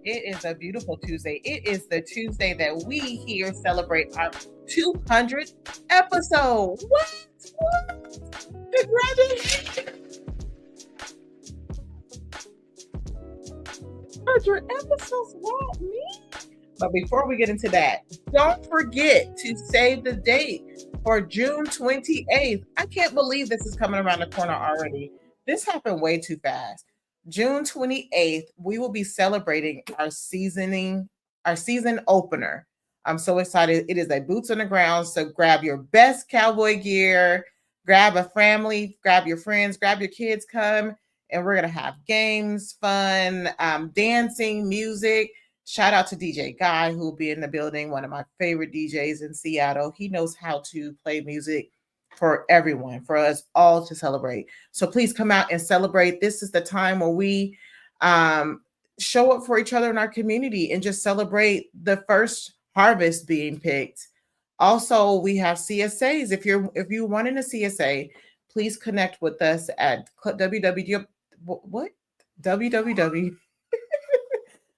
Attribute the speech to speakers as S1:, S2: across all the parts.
S1: It is a beautiful Tuesday. It is the Tuesday that we here celebrate our 200th episode. What? Congratulations! 100 episodes. Wow, me. But before we get into that, don't forget to save the date for June 28th. I can't believe this is coming around the corner already. This happened way too fast. June 28th, we will be celebrating our season opener. I'm so excited. It is a boots on the ground. So grab your best cowboy gear, grab a family, grab your friends, grab your kids, come, and we're going to have games, fun, dancing, music. Shout out to DJ Guy, who will be in the building, one of my favorite DJs in Seattle. He knows how to play music for everyone, for us all to celebrate. So please come out and celebrate. This is the time where we um, show up for each other in our community and just celebrate the first harvest being picked. Also, we have CSAs. If you're wanting a CSA, please connect with us at www. What? www.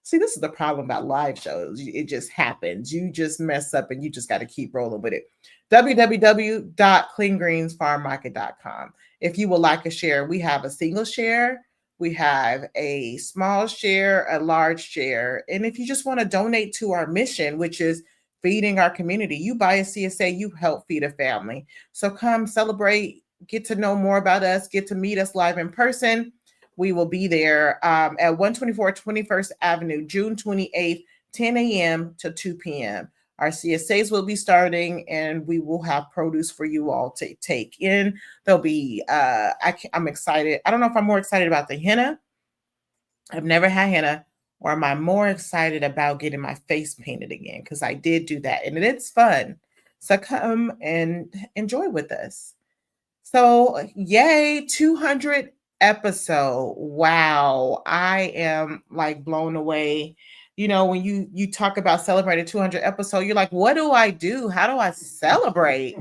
S1: See, this is the problem about live shows. It just happens. You just mess up and you just got to keep rolling with it. www.cleangreensfarmmarket.com. If you would like a share, we have a single share, we have a small share, a large share. And if you just want to donate to our mission, which is feeding our community, you buy a CSA, you help feed a family. So come celebrate, get to know more about us, get to meet us live in person. We will be there at 124 21st Avenue, June 28th, 10 a.m. to 2 p.m. Our CSAs will be starting, and we will have produce for you all to take in. There'll be, I'm excited. I don't know if I'm more excited about the henna. I've never had henna, or am I more excited about getting my face painted again? Because I did do that, and it's fun. So come and enjoy with us. So, yay, 200 episode. Wow. I am like blown away. You know, when you talk about celebrating 200 episode, you're like, what do I do? How do I celebrate?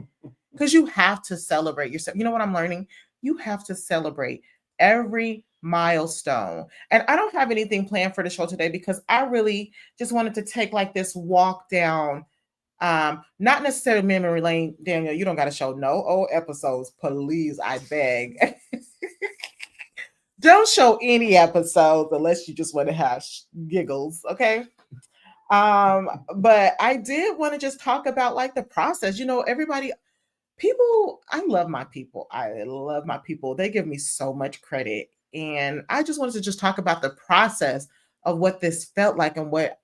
S1: Because you have to celebrate yourself. You know what I'm learning? You have to celebrate every milestone. And I don't have anything planned for the show today because I really just wanted to take like this walk down, not necessarily memory lane. Daniel, you don't got to show no old episodes, please, I beg. Don't show any episodes unless you just want to have giggles, okay? But I did want to just talk about like the process. You know, everybody, people, I love my people. I love my people. They give me so much credit. And I just wanted to just talk about the process of what this felt like and what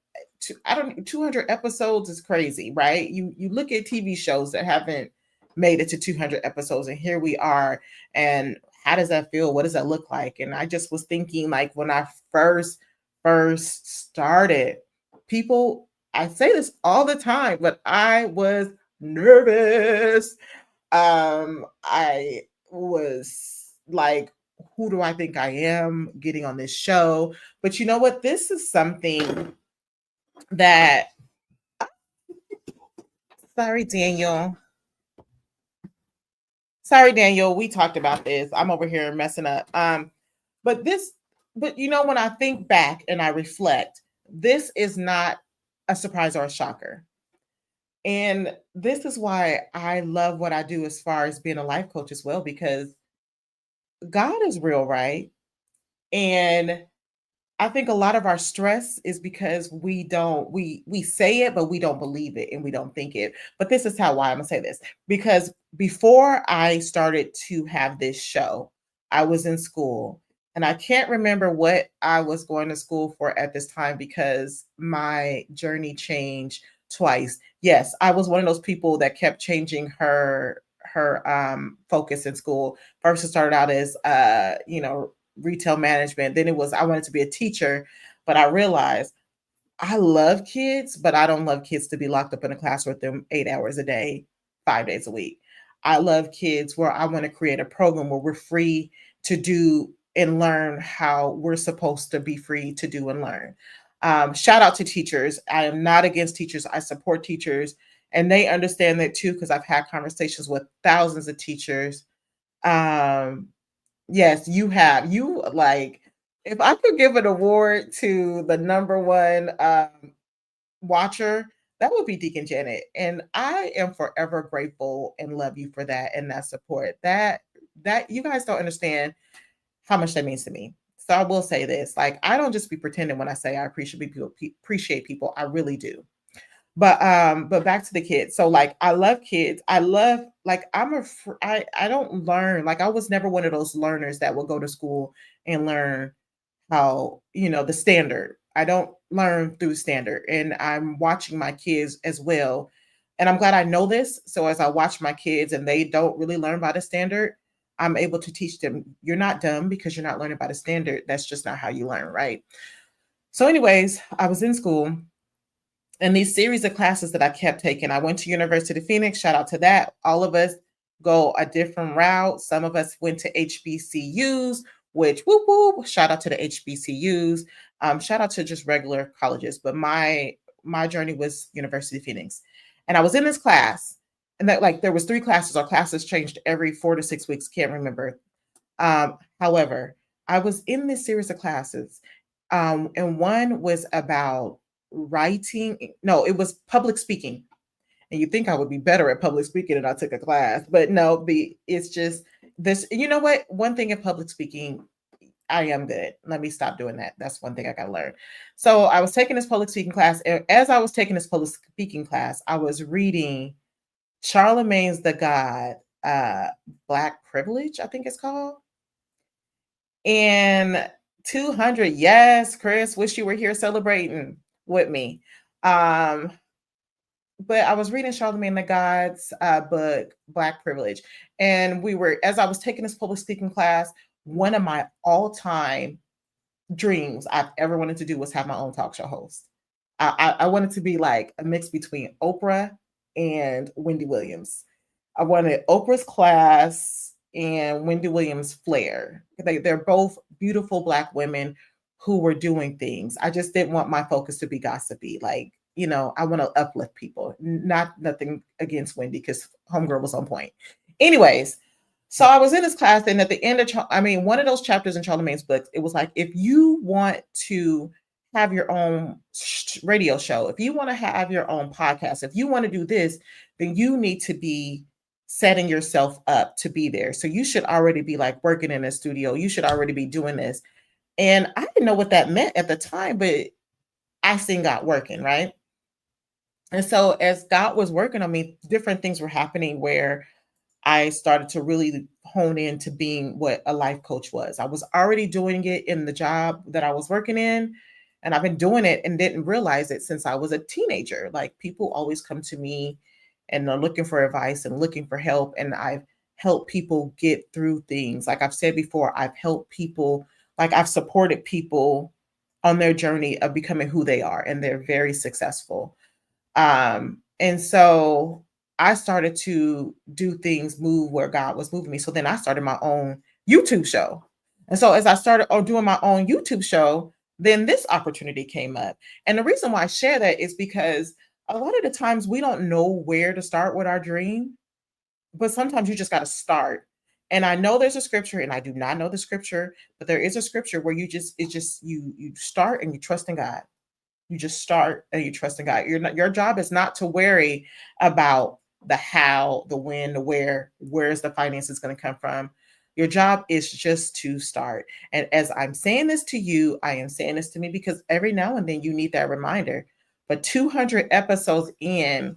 S1: I don't 200 episodes is crazy, right? You look at TV shows that haven't made it to 200 episodes, and here we are. And how does that feel? What does that look like? And I just was thinking, like, when I first started, people, I say this all the time, but I was nervous. I was like, who do I think I am getting on this show? But you know what? This is something that, sorry, Daniel. Sorry, Daniel. We talked about this. I'm over here messing up. But this, but you know, when I think back and I reflect, this is not a surprise or a shocker. And this is why I love what I do as far as being a life coach as well, because God is real, right? And I think a lot of our stress is because we say it, but we don't believe it and we don't think it. But this is how why I'm gonna say this. Because before I started to have this show, I was in school, and I can't remember what I was going to school for at this time because my journey changed twice. Yes, I was one of those people that kept changing her focus in school. First it started out as retail management. Then it was I wanted to be a teacher, but I realized I love kids, but I don't love kids to be locked up in a class with them 8 hours a day, 5 days a week. I love kids where I want to create a program where we're free to do and learn how we're supposed to be free to do and learn. Shout out to teachers. I am not against teachers. I support teachers, and they understand that too because I've had conversations with thousands of teachers. Yes, you have. You like if I could give an award to the number one watcher, that would be Deacon Janet. And I am forever grateful and love you for that and that support. That you guys don't understand how much that means to me. So I will say this, like I don't just be pretending when I say I appreciate people. I really do. But back to the kids. So like I love kids. I love like I don't learn. Like I was never one of those learners that will go to school and learn how, the standard. I don't learn through standard. And I'm watching my kids as well. And I'm glad I know this. So as I watch my kids and they don't really learn by the standard, I'm able to teach them you're not dumb because you're not learning by the standard. That's just not how you learn, right? So, anyways, I was in school and these series of classes that I kept taking. I went to University of Phoenix, shout out to that. All of us go a different route. Some of us went to HBCUs, which whoop whoop, shout out to the HBCUs. Shout out to just regular colleges, but my journey was University of Phoenix. And I was in this class, and that like there was 3 classes. Our classes changed every 4 to 6 weeks, can't remember. However, I was in this series of classes, and one was about writing. No, it was public speaking. And you think I would be better at public speaking, and I took a class, but no, it's just this. You know what? One thing in public speaking, I am good. Let me stop doing that. That's one thing I got to learn. So I was taking this public speaking class, and as I was taking this public speaking class, I was reading Charlemagne's The God, Black Privilege, I think it's called. And 200, yes, Chris, wish you were here celebrating with me. But I was reading Charlemagne the God's book, Black Privilege. And as I was taking this public speaking class, one of my all-time dreams I've ever wanted to do was have my own talk show host. I wanted to be like a mix between Oprah and Wendy Williams. I wanted Oprah's class and Wendy Williams' flair. They're both beautiful Black women who were doing things. I just didn't want my focus to be gossipy. Like, I want to uplift people. Nothing against Wendy because homegirl was on point. Anyways, so I was in this class, and at the end of, one of those chapters in Charlemagne's book, it was like, if you want to have your own radio show, if you want to have your own podcast, if you want to do this, then you need to be setting yourself up to be there. So you should already be like working in a studio. You should already be doing this. And I didn't know what that meant at the time, but I seen God working, right? And so as God was working on me, different things were happening where I started to really hone into being what a life coach was. I was already doing it in the job that I was working in, and I've been doing it and didn't realize it since I was a teenager. Like people always come to me and they're looking for advice and looking for help. And I've helped people get through things. Like I've said before, I've helped people, like I've supported people on their journey of becoming who they are, and they're very successful. And so I started to do things, move where God was moving me. So then I started my own YouTube show. And so as I started doing my own YouTube show, then this opportunity came up. And the reason why I share that is because a lot of the times we don't know where to start with our dream, but sometimes you just got to start. And I know there's a scripture, and I do not know the scripture, but there is a scripture where you start and you trust in God. You just start and you trust in God. Your job is not to worry about the how, the when, the where's the finances going to come from. Your job is just to start. And as I'm saying this to you, I am saying this to me because every now and then you need that reminder. But 200 episodes in,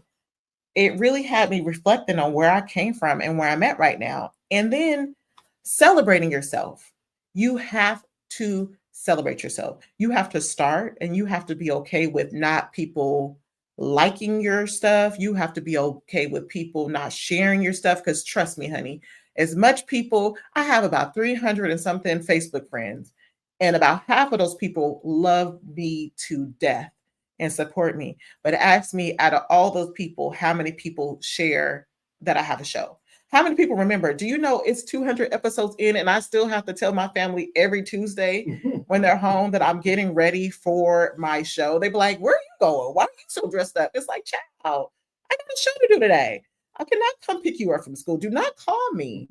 S1: it really had me reflecting on where I came from and where I'm at right now. And then celebrating yourself. You have to celebrate yourself. You have to start, and you have to be okay with not people liking your stuff. You have to be okay with people not sharing your stuff. Because trust me, honey, as much people, I have about 300 and something Facebook friends, and about half of those people love me to death and support me. But ask me, out of all those people, how many people share that I have a show? How many people remember? Do you know it's 200 episodes in, and I still have to tell my family every Tuesday when they're home that I'm getting ready for my show? They be like, where are you going? Why are you so dressed up? It's like, child, I got a show to do today. I cannot come pick you up from school. Do not call me.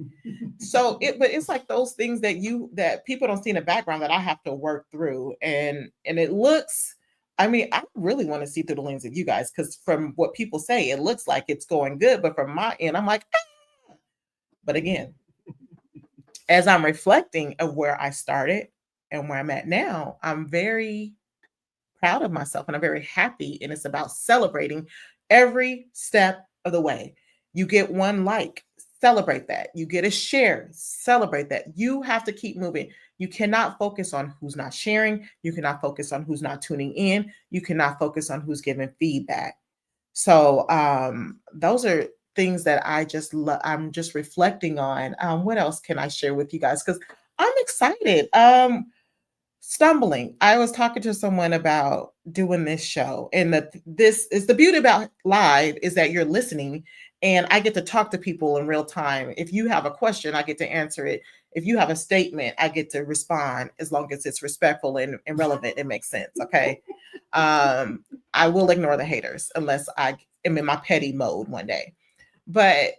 S1: But it's like those things that people don't see in the background that I have to work through. And it looks, I mean, I really want to see through the lens of you guys, because from what people say, it looks like it's going good. But from my end, I'm like, ah. But again, as I'm reflecting of where I started and where I'm at now, I'm very proud of myself and I'm very happy. And it's about celebrating every step of the way. You get one like, celebrate that. You get a share, celebrate that. You have to keep moving. You cannot focus on who's not sharing. You cannot focus on who's not tuning in. You cannot focus on who's giving feedback. So those are things that I'm just reflecting on. What else can I share with you guys? Because I'm excited. Stumbling. I was talking to someone about doing this show, and this is the beauty about live, is that you're listening and I get to talk to people in real time. If you have a question, I get to answer it. If you have a statement, I get to respond, as long as it's respectful and relevant. It makes sense. Okay. I will ignore the haters unless I am in my petty mode one day. But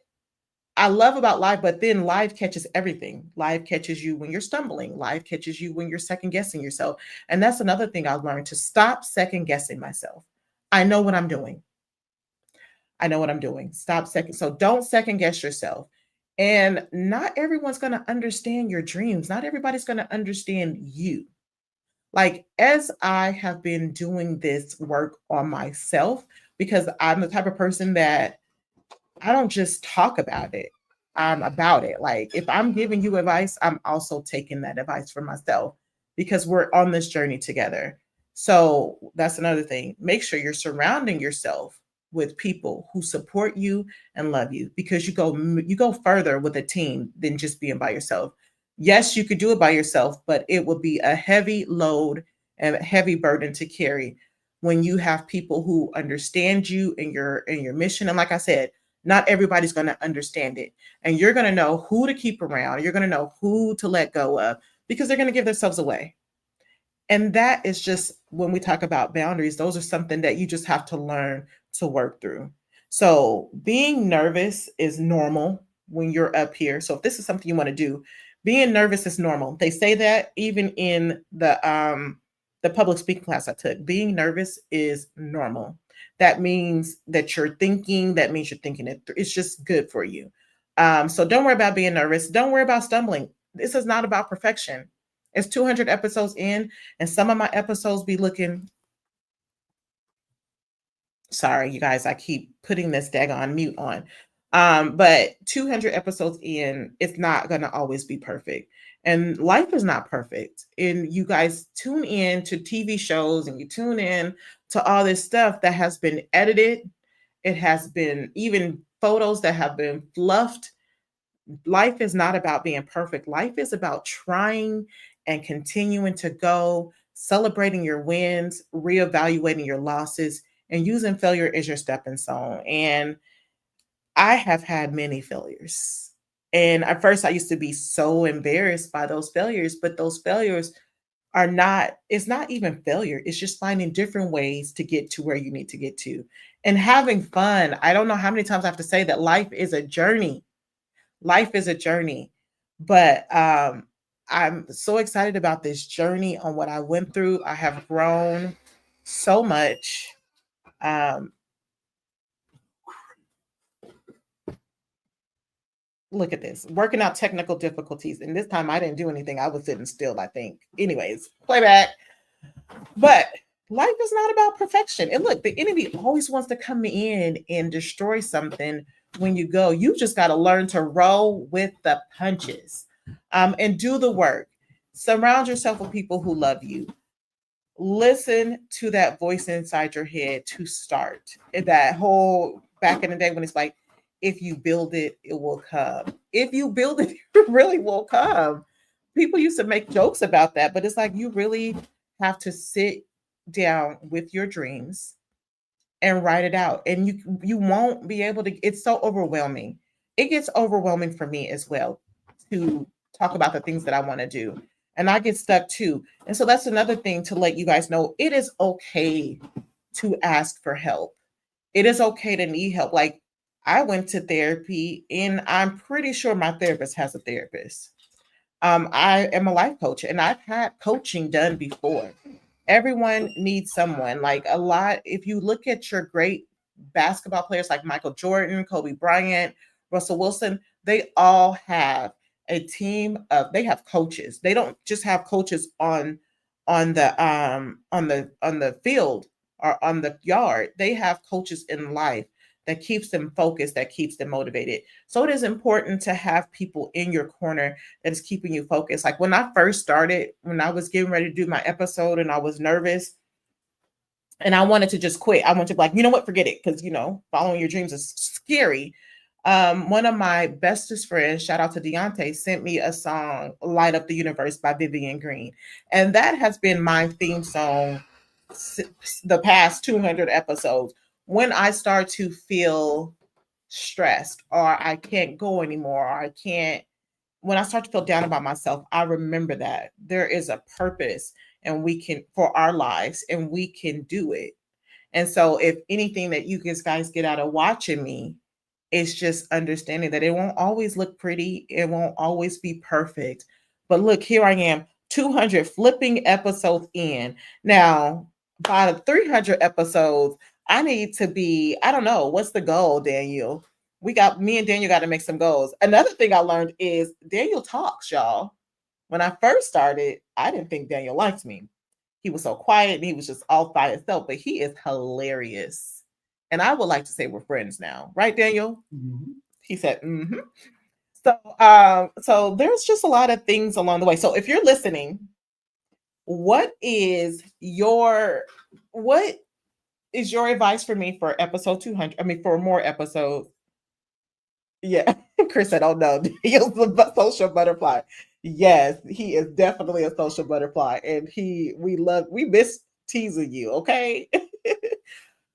S1: I love about live, but then live catches everything. Live catches you when you're stumbling. Live catches you when you're second guessing yourself. And that's another thing I learned, to stop second guessing myself. I know what I'm doing. Stop second. So don't second guess yourself. And not everyone's going to understand your dreams. Not everybody's going to understand you. Like, as I have been doing this work on myself, because I'm the type of person that I don't just talk about it. I'm about it. Like, if I'm giving you advice, I'm also taking that advice for myself, because we're on this journey together. So that's another thing. Make sure you're surrounding yourself with people who support you and love you, because you go further with a team than just being by yourself. Yes, you could do it by yourself, but it will be a heavy load and a heavy burden to carry when you have people who understand you and your mission. And like I said, not everybody's going to understand it. And you're going to know who to keep around. You're going to know who to let go of, because they're going to give themselves away. And that is just, when we talk about boundaries, those are something that you just have to learn to work through. So being nervous is normal when you're up here. So if this is something you want to do, being nervous is normal. They say that even in the public speaking class I took, being nervous is normal. That means that you're thinking, it's just good for you. So don't worry about being nervous. Don't worry about stumbling. This is not about perfection. It's 200 episodes in, and some of my episodes be looking, sorry, you guys, I keep putting this daggone mute on. But 200 episodes in, it's not going to always be perfect. And life is not perfect. And you guys tune in to TV shows and you tune in to all this stuff that has been edited. It has been even photos that have been fluffed. Life is not about being perfect. Life is about trying and continuing to go, celebrating your wins, reevaluating your losses, and using failure as your stepping stone. And I have had many failures. And at first I used to be so embarrassed by those failures, but those failures it's not even failure. It's just finding different ways to get to where you need to get to and having fun. I don't know how many times I have to say that life is a journey. Life is a journey. But I'm so excited about this journey on what I went through. I have grown so much. Look at this, working out technical difficulties. And this time I didn't do anything. I was sitting still, I think. Anyways, playback. But life is not about perfection. And look, the enemy always wants to come in and destroy something when you go. You just got to learn to roll with the punches and do the work. Surround yourself with people who love you. Listen to that voice inside your head to start. That whole back in the day when it's like, if you build it, it will come. If you build it, it really will come. People used to make jokes about that, but it's like you really have to sit down with your dreams and write it out. And you won't be able to, it's so overwhelming. It gets overwhelming for me as well to talk about the things that I want to do. And I get stuck too. And so that's another thing to let you guys know. It is okay to ask for help. It is okay to need help. Like, I went to therapy, and I'm pretty sure my therapist has a therapist. I am a life coach, and I've had coaching done before. Everyone needs someone. Like a lot, if you look at your great basketball players like Michael Jordan, Kobe Bryant, Russell Wilson, they all have a team of, they have coaches. They don't just have coaches on the field or on the yard. They have coaches in life that keeps them focused, that keeps them motivated. So it is important to have people in your corner that is keeping you focused. Like when I first started, when I was getting ready to do my episode and I was nervous and I wanted to just quit. I wanted to be like, you know what, forget it. Because, following your dreams is scary. One of my bestest friends, shout out to Deontay, sent me a song, Light Up the Universe by Vivian Green. And that has been my theme song the past 200 episodes. When I start to feel stressed or I can't go anymore, or when I start to feel down about myself, I remember that there is a purpose and we can, for our lives, and we can do it. And so if anything that you guys get out of watching me, it's just understanding that it won't always look pretty. It won't always be perfect. But look, here I am, 200 flipping episodes in. Now, by the 300 episodes, I need to be, I don't know, what's the goal, Daniel? Me and Daniel got to make some goals. Another thing I learned is Daniel talks, y'all. When I first started, I didn't think Daniel liked me. He was so quiet and he was just all by himself, but he is hilarious. And I would like to say we're friends now, right, Daniel?
S2: Mm-hmm.
S1: He said, mm-hmm. So there's just a lot of things along the way. So if you're listening, what is your advice for me for episode 200? I mean, for more episodes. Yeah, Chris said, "Oh no, he's a social butterfly." Yes, he is definitely a social butterfly, and we miss teasing you. Okay,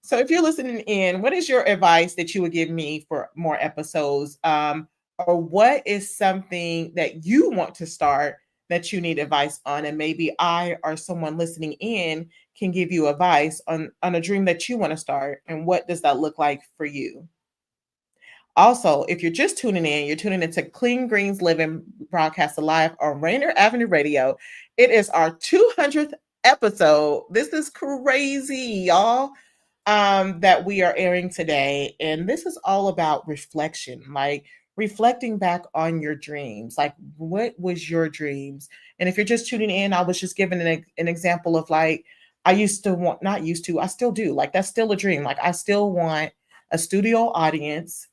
S1: so if you're listening in, what is your advice that you would give me for more episodes? Or what is something that you want to start that you need advice on, and maybe I or someone listening in can give you advice on a dream that you want to start, and what does that look like for you? Also, if you're just tuning in, you're tuning into Clean Greens Living broadcast live on Rainier Avenue Radio. It is our 200th episode. This is crazy, y'all, that we are airing today. And this is all about reflection, like reflecting back on your dreams. Like, what was your dreams? And if you're just tuning in, I was just giving an example of like, I used to want, not used to, I still do. Like, that's still a dream. Like, I still want a studio audience,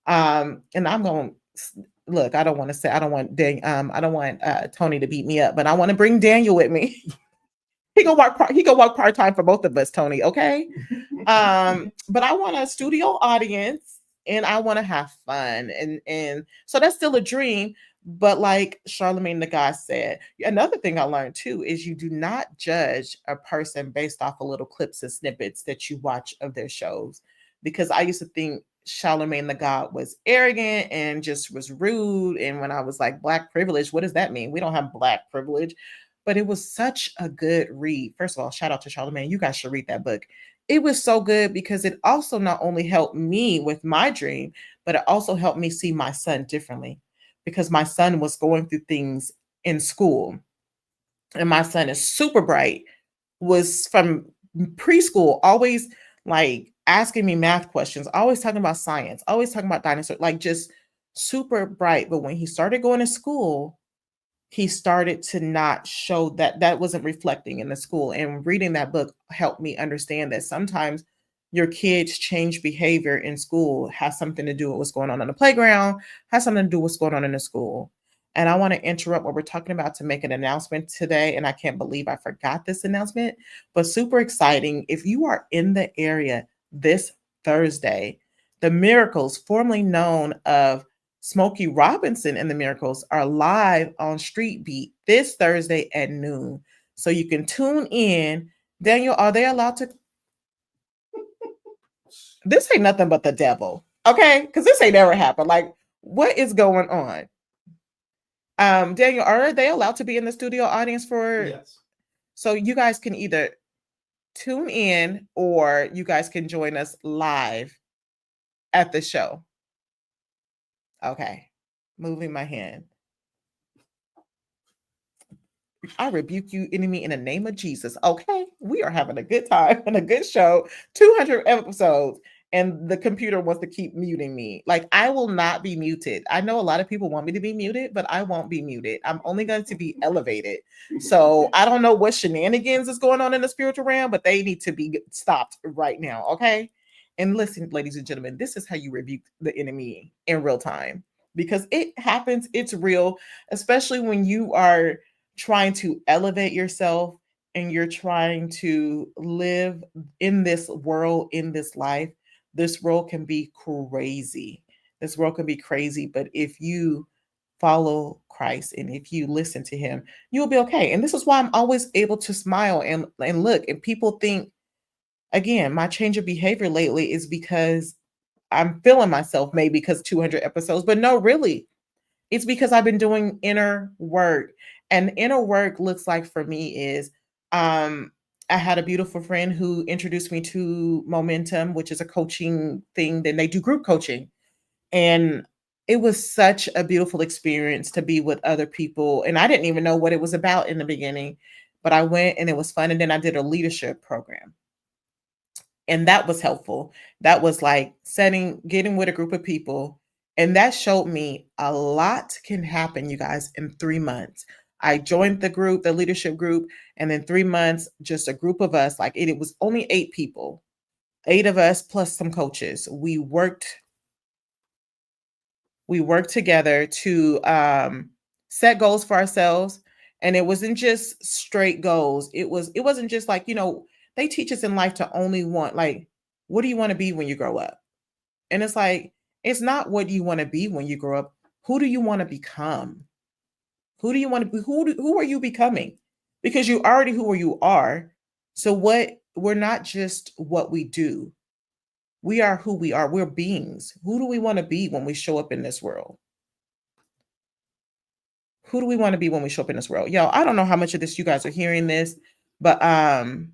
S1: and I'm going to look, I don't want to say, I don't want Tony to beat me up, but I want to bring Daniel with me. He go work part-time for both of us, Tony. Okay. But I want a studio audience and I want to have fun. And so that's still a dream. But like Charlemagne the God said, another thing I learned too is you do not judge a person based off of little clips and snippets that you watch of their shows. Because I used to think Charlemagne the God was arrogant and just was rude. And when I was like, Black privilege, what does that mean? We don't have Black privilege. But it was such a good read. First of all, shout out to Charlemagne. You guys should read that book. It was so good because it also not only helped me with my dream, but it also helped me see my son differently because my son was going through things in school. And my son is super bright, was from preschool, always like asking me math questions, always talking about science, always talking about dinosaurs, like just super bright. But when he started going to school, he started to not show that wasn't reflecting in the school. And reading that book helped me understand that sometimes your kids change behavior in school has something to do with what's going on the playground, has something to do with what's going on in the school. And I want to interrupt what we're talking about to make an announcement today. And I can't believe I forgot this announcement, but super exciting. If you are in the area this Thursday, the Miracles, formerly known of Smokey Robinson and the Miracles, are live on Street Beat this Thursday at noon. So you can tune in. Daniel, are they allowed to? This ain't nothing but the devil. Okay? Because this ain't never happened. Like, what is going on? Daniel, are they allowed to be in the studio audience for?
S2: Yes.
S1: So you guys can either tune in or you guys can join us live at the show. Okay. Moving my hand. I rebuke you, enemy, in the name of Jesus. Okay. We are having a good time and a good show. 200 episodes. And the computer wants to keep muting me. Like, I will not be muted. I know a lot of people want me to be muted, but I won't be muted. I'm only going to be elevated. So I don't know what shenanigans is going on in the spiritual realm, but they need to be stopped right now. Okay. And listen, ladies and gentlemen, this is how you rebuke the enemy in real time, because it happens. It's real, especially when you are trying to elevate yourself and you're trying to live in this world, in this life. This world can be crazy. This world can be crazy, but if you follow Christ and if you listen to him, you'll be okay. And this is why I'm always able to smile and look. And people think, again, my change of behavior lately is because I'm feeling myself, maybe because 200 episodes, but no, really, it's because I've been doing inner work. And inner work looks like for me is I had a beautiful friend who introduced me to Momentum, which is a coaching thing. Then they do group coaching. And it was such a beautiful experience to be with other people. And I didn't even know what it was about in the beginning, but I went and it was fun. And then I did a leadership program. And that was helpful. That was like getting with a group of people. And that showed me a lot can happen, you guys, in 3 months. I joined the group, the leadership group, and in 3 months, just a group of us, like it was only 8 people, 8 of us plus some coaches. We worked together to set goals for ourselves. And it wasn't just straight goals. It wasn't just like, they teach us in life to only want, like, what do you want to be when you grow up? And it's like, it's not what you want to be when you grow up. Who do you want to become? Who do you want to be? Who are you becoming? Because you already who you are. So we're not just what we do. We are who we are. We're beings. Who do we want to be when we show up in this world? Who do we want to be when we show up in this world? Yo, I don't know how much of this you guys are hearing this, but I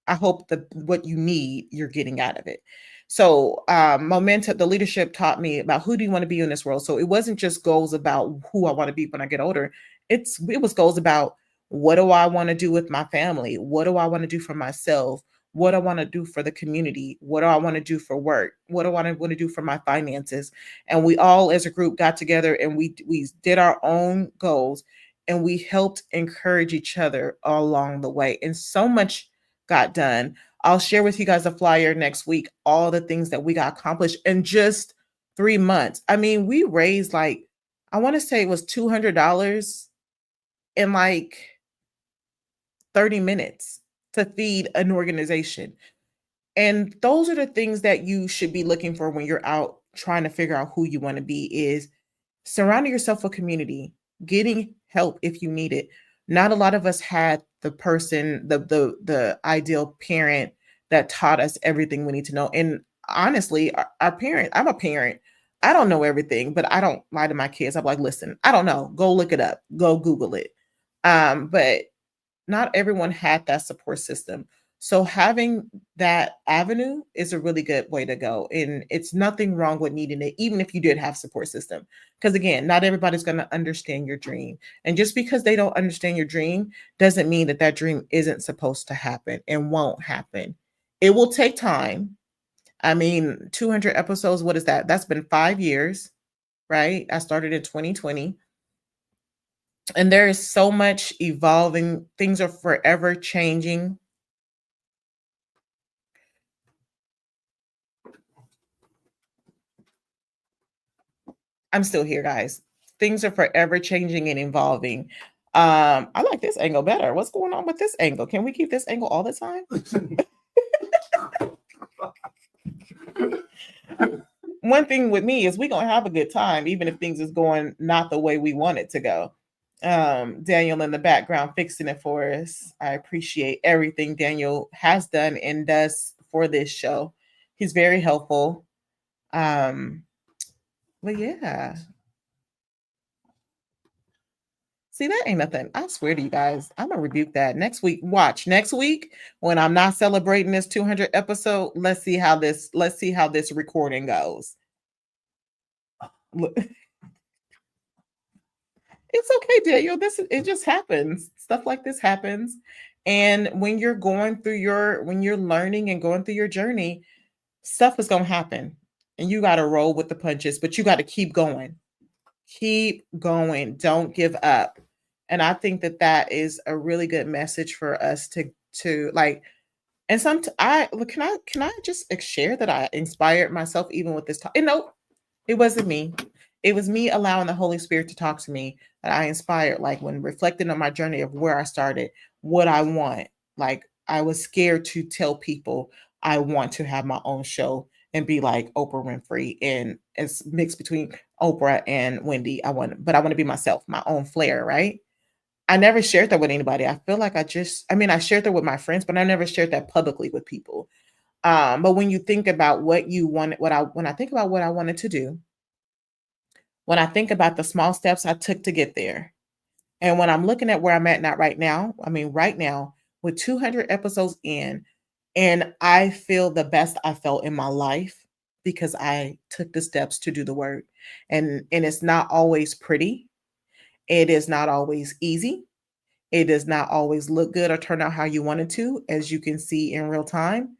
S1: hope that what you need, you're getting out of it. So Momentum, the leadership taught me about who do you want to be in this world. So it wasn't just goals about who I want to be when I get older. It was goals about what do I want to do with my family? What do I want to do for myself? What do I want to do for the community? What do I want to do for work? What do I want to do for my finances? And we all as a group got together and we did our own goals and we helped encourage each other along the way. And so much got done. I'll share with you guys a flyer next week, all the things that we got accomplished in just 3 months. I mean, we raised like, I want to say it was $200 in like 30 minutes to feed an organization. And those are the things that you should be looking for when you're out trying to figure out who you want to be is surrounding yourself with community, getting help if you need it. Not a lot of us had the person, the ideal parent that taught us everything we need to know. And honestly, our parent, I'm a parent. I don't know everything, but I don't lie to my kids. I'm like, listen, I don't know. Go look it up. Go Google it. But not everyone had that support system. So having that avenue is a really good way to go. And it's nothing wrong with needing it, even if you did have support system. Because again, not everybody's going to understand your dream. And just because they don't understand your dream doesn't mean that that dream isn't supposed to happen and won't happen. It will take time. I mean, 200 episodes, what is that? That's been 5 years, right? I started in 2020. And there is so much evolving. Things are forever changing. I'm still here, guys. Things are forever changing and evolving. I like this angle better. What's going on with this angle? Can we keep this angle all the time? One thing with me is we're going to have a good time, even if things is going not the way we want it to go. Daniel in the background fixing it for us. I appreciate everything Daniel has done and does for this show. He's very helpful. But yeah. See, that ain't nothing. I swear to you guys, I'm gonna rebuke that next week. Watch next week when I'm not celebrating this 200 episode. Let's see how this recording goes. Look, it's okay, Daniel. It just happens. Stuff like this happens. And when you're when you're learning and going through your journey, stuff is gonna happen. And you gotta roll with the punches, but you gotta keep going. Keep going. Don't give up. And I think that that is a really good message for us to like. And I can I just share that I inspired myself even with this talk. And no, it wasn't me. It was me allowing the Holy Spirit to talk to me that I inspired. Like when reflecting on my journey of where I started, what I want. Like I was scared to tell people I want to have my own show and be like Oprah Winfrey, and it's mixed between Oprah and Wendy. But I want to be myself, my own flair, right? I never shared that with anybody. I feel like I mean, I shared that with my friends, but I never shared that publicly with people. But when you think about what you want, when I think about what I wanted to do, when I think about the small steps I took to get there, and when I'm looking at where I'm at not right now, I mean, right now with 200 episodes in, and I feel the best I felt in my life because I took the steps to do the work. And it's not always pretty. It is not always easy. It does not always look good or turn out how you want it to, as you can see in real time.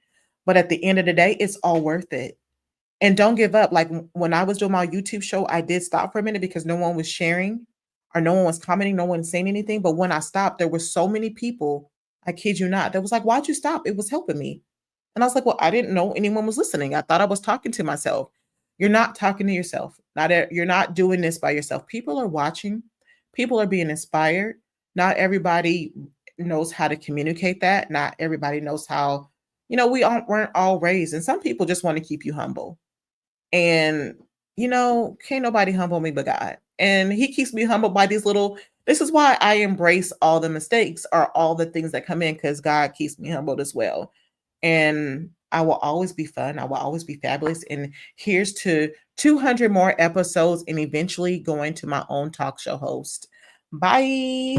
S1: But at the end of the day, it's all worth it. And don't give up. Like when I was doing my YouTube show, I did stop for a minute because no one was sharing or no one was commenting, no one was saying anything. But when I stopped, there were so many people, I kid you not, that was like, why'd you stop? It was helping me. And I was like, well, I didn't know anyone was listening. I thought I was talking to myself. You're not talking to yourself. You're not doing this by yourself. People are watching. People are being inspired. Not everybody knows how to communicate that. Not everybody knows how, weren't all raised. And some people just want to keep you humble. And, can't nobody humble me but God. And he keeps me humble by this is why I embrace all the mistakes or all the things that come in, because God keeps me humbled as well. And I will always be fun. I will always be fabulous. And here's to 200 more episodes and eventually going to my own talk show host. Bye.